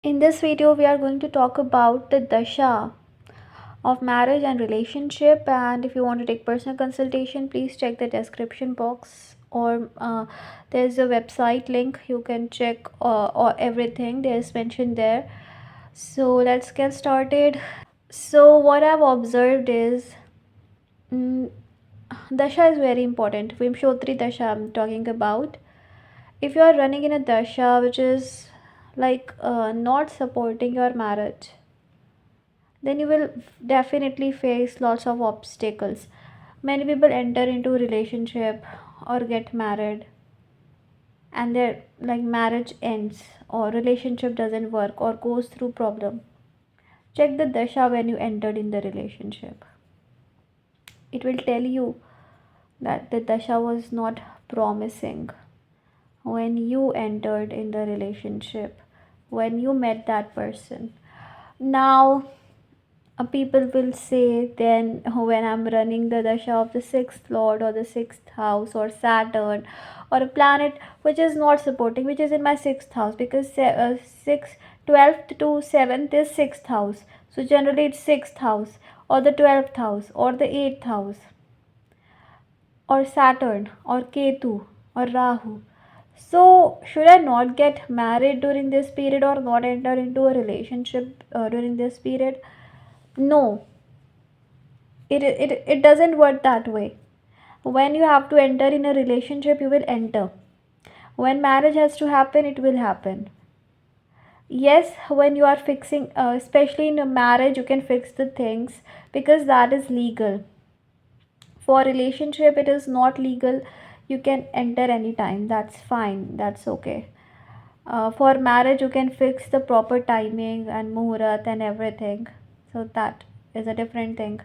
In this video, we are going to talk about the Dasha of marriage and relationship. And if you want to take personal consultation, please check the description box, or there's a website link. You can check or everything there is mentioned there. So let's get started. So what I've observed is, mm, Dasha is very important. Vimshotri Dasha I'm talking about. If you are running in a Dasha which is like not supporting your marriage, then you will definitely face lots of obstacles. Many people enter into a relationship or get married, and their like marriage ends or relationship doesn't work or goes through problem. Check the dasha when you entered in the relationship. It will tell you that the dasha was not promising when you entered in the relationship, when you met that person. Now people will say, then when I'm running the dasha of the sixth lord or the sixth house or Saturn or a planet which is not supporting, which is in my sixth house, because 12th to 7th is sixth house, so generally it's sixth house or the 12th house or the 8th house, or Saturn or Ketu or Rahu. So should I not get married during this period or not enter into a relationship during this period? No, it doesn't work that way. When you have to enter in a relationship, you will enter. When marriage has to happen, it will happen. Yes, when you are fixing, especially in a marriage, you can fix the things because that is legal. For relationship, it is not legal. You can enter anytime. That's fine. That's okay. For marriage, you can fix the proper timing and muhurat and everything. So that is a different thing.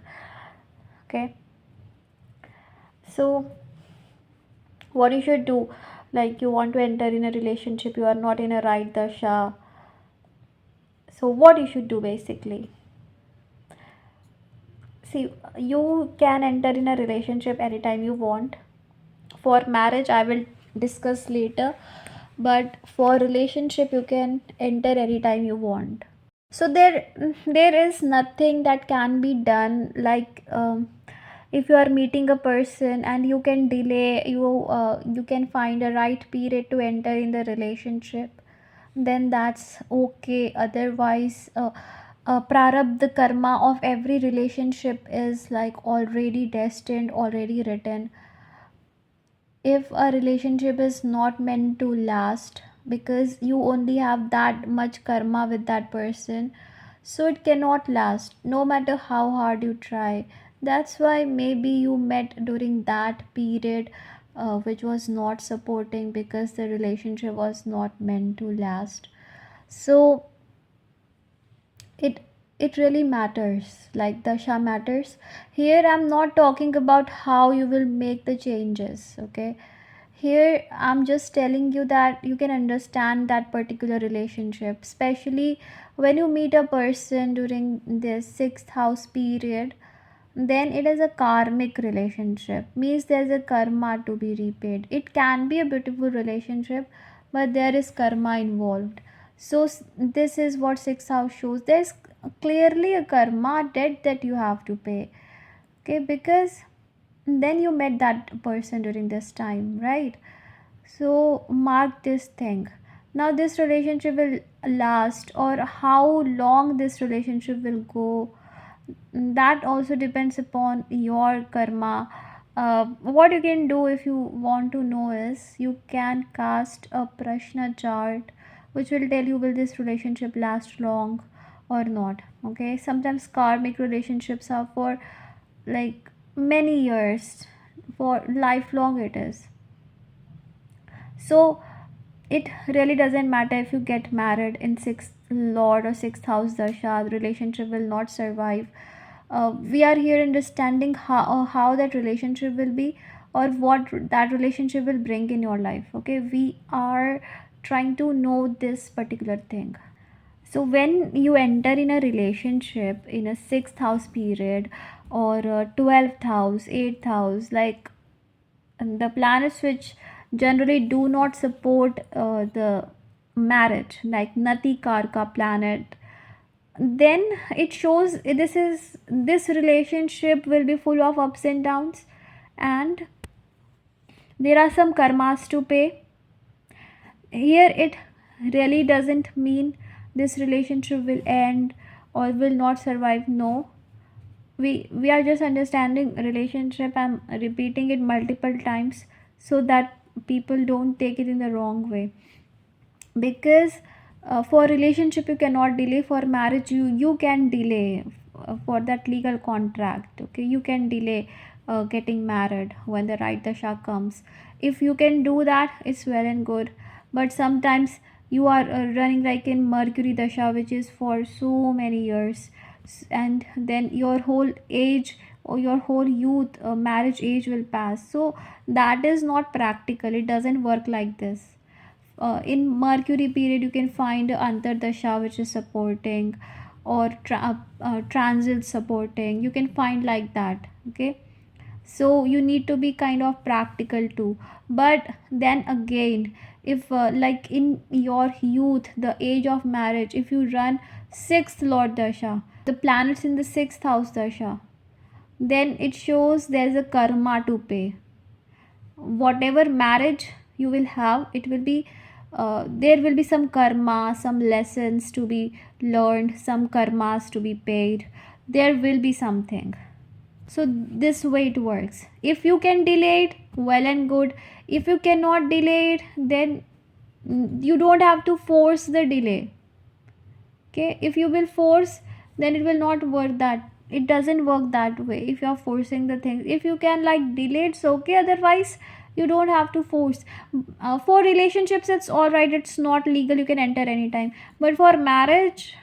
Okay. So what you should do, like you want to enter in a relationship, you are not in a right dasha, so what you should do basically, see, you can enter in a relationship anytime you want. For marriage I will discuss later, but for relationship you can enter anytime you want. So there is nothing that can be done, like if you are meeting a person and you can delay, you can find a right period to enter in the relationship, then that's okay. Otherwise the karma of every relationship is like already destined, already written. If a relationship is not meant to last because you only have that much karma with that person, so it cannot last no matter how hard you try. That's why maybe you met during that period which was not supporting, because the relationship was not meant to last. So it it really matters, like dasha matters. Here I'm not talking about how you will make the changes, okay? Here I'm just telling you that you can understand that particular relationship, especially when you meet a person during this sixth house period. Then it is a karmic relationship, means there's a karma to be repaid. It can be a beautiful relationship, but there is karma involved. So this is what sixth house shows. There's clearly a karma debt that you have to pay, okay? Because then you met that person during this time, right? So mark this thing. Now this relationship will last, or how long this relationship will go, that also depends upon your karma. What you can do if you want to know is, you can cast a prashna chart which will tell you will this relationship last long or not. Okay, sometimes karmic relationships are for like many years, for lifelong it is. So it really doesn't matter if you get married in sixth lord or sixth house dasha, the relationship will not survive. We are here understanding how that relationship will be, or what that relationship will bring in your life. Okay, we are trying to know this particular thing. So when you enter in a relationship in a sixth house period, or 12th house, 8th house, like the planets which generally do not support the marriage, like Nati Karka planet, then it shows this relationship will be full of ups and downs, and there are some karmas to pay. Here it really doesn't mean this relationship will end or will not survive. No, we are just understanding relationship. I'm repeating it multiple times so that people don't take it in the wrong way, because for relationship you cannot delay, for marriage you can delay, for that legal contract. Okay, you can delay getting married when the right dasha comes. If you can do that, it's well and good. But sometimes you are running like in mercury dasha, which is for so many years, and then your whole age or your whole youth, marriage age will pass. So that is not practical, it doesn't work like this. In mercury period you can find antardasha which is supporting, or transit supporting, you can find like that. Okay, so you need to be kind of practical too. But then again, if like in your youth, the age of marriage, if you run sixth lord dasha, the planets in the sixth house dasha, then it shows there's a karma to pay. Whatever marriage you will have, it will be there will be some karma, some lessons to be learned, some karmas to be paid, there will be something. So this way it works. If you can delay it, well and good. If you cannot delay it, then you don't have to force the delay. Okay, if you will force, then it will not work. That it doesn't work that way. If you are forcing the things, if you can like delay, it's okay. Otherwise you don't have to force. For relationships it's all right, it's not legal, you can enter anytime. But for marriage,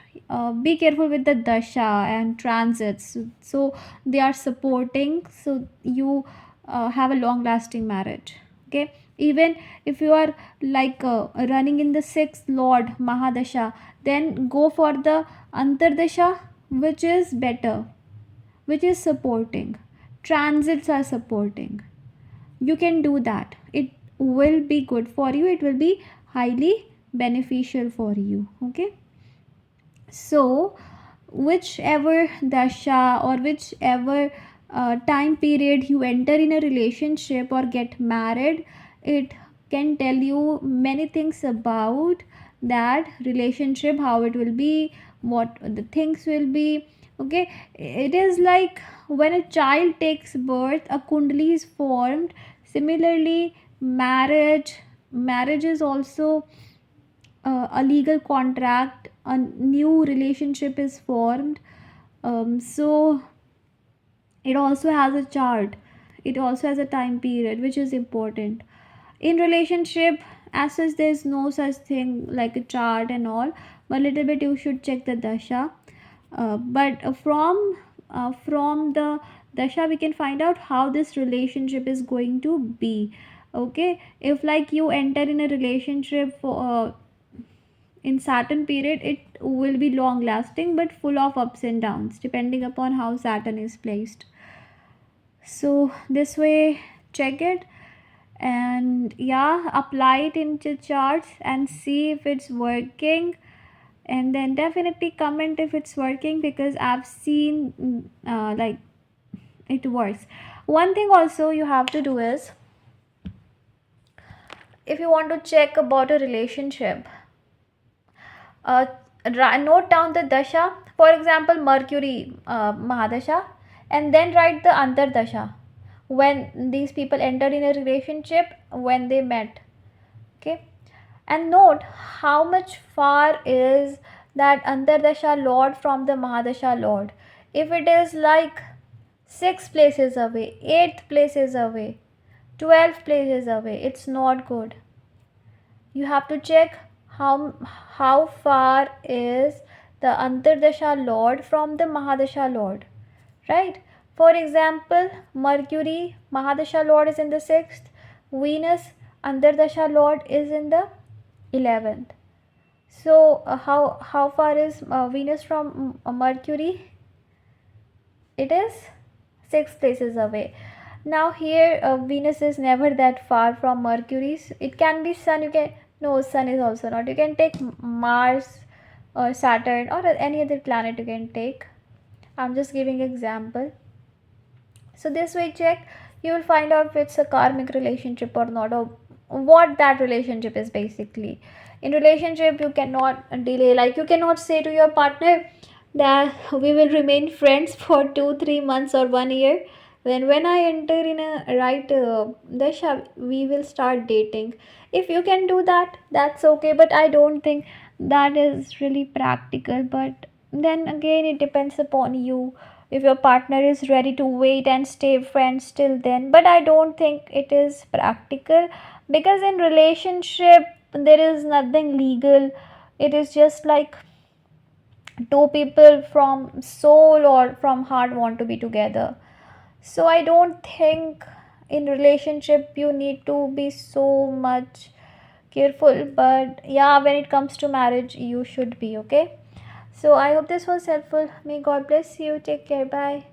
be careful with the dasha and transits, so they are supporting, so you have a long lasting marriage. Okay, even if you are like running in the sixth lord mahadasha, then go for the antardasha, which is better, which is supporting, transits are supporting. You can do that, it will be good for you, it will be highly beneficial for you. Okay, so whichever dasha or whichever time period you enter in a relationship or get married, it can tell you many things about that relationship, how it will be, what the things will be. Okay, it is like when a child takes birth, a kundali is formed. Similarly, marriage is also a legal contract, a new relationship is formed. So it also has a chart, it also has a time period, which is important. In relationship as such, there's no such thing like a chart and all, but little bit you should check the dasha. But from the dasha we can find out how this relationship is going to be. Okay, if like you enter in a relationship for in Saturn period, it will be long lasting but full of ups and downs depending upon how Saturn is placed. So this way, check it, and yeah, apply it into charts and see if it's working, and then definitely comment if it's working, because I've seen like it works. One thing also you have to do is, if you want to check about a relationship, uh, note down the dasha, for example mercury mahadasha, and then write the antardasha, when these people entered in a relationship, when they met. Okay, and note how much far is that antardasha lord from the mahadasha lord. If it is like 6 places away, 8 places away, 12 places away, it's not good. You have to check how far is the antardasha lord from the mahadasha lord, right? For example, mercury mahadasha lord is in the 6th, venus antardasha lord is in the 11th. So how far is venus from mercury? It is 6 places away. Now here Venus is never that far from Mercury. It can be sun, you can No, sun is also not. You can take Mars or Saturn or any other planet you can take. I'm just giving example. So this way check, you will find out if it's a karmic relationship or not, or what that relationship is basically. In relationship you cannot delay, like you cannot say to your partner that we will remain friends for 2 3 months or 1 year. Then when I enter in a right Dasha, we will start dating. If you can do that, that's okay, but I don't think that is really practical. But then again, it depends upon you, if your partner is ready to wait and stay friends till then. But I don't think it is practical, because in relationship there is nothing legal. It is just like two people from soul or from heart want to be together. So I don't think in relationship you need to be so much careful. But yeah, when it comes to marriage you should be okay. So I hope this was helpful. May God bless you. Take care. Bye.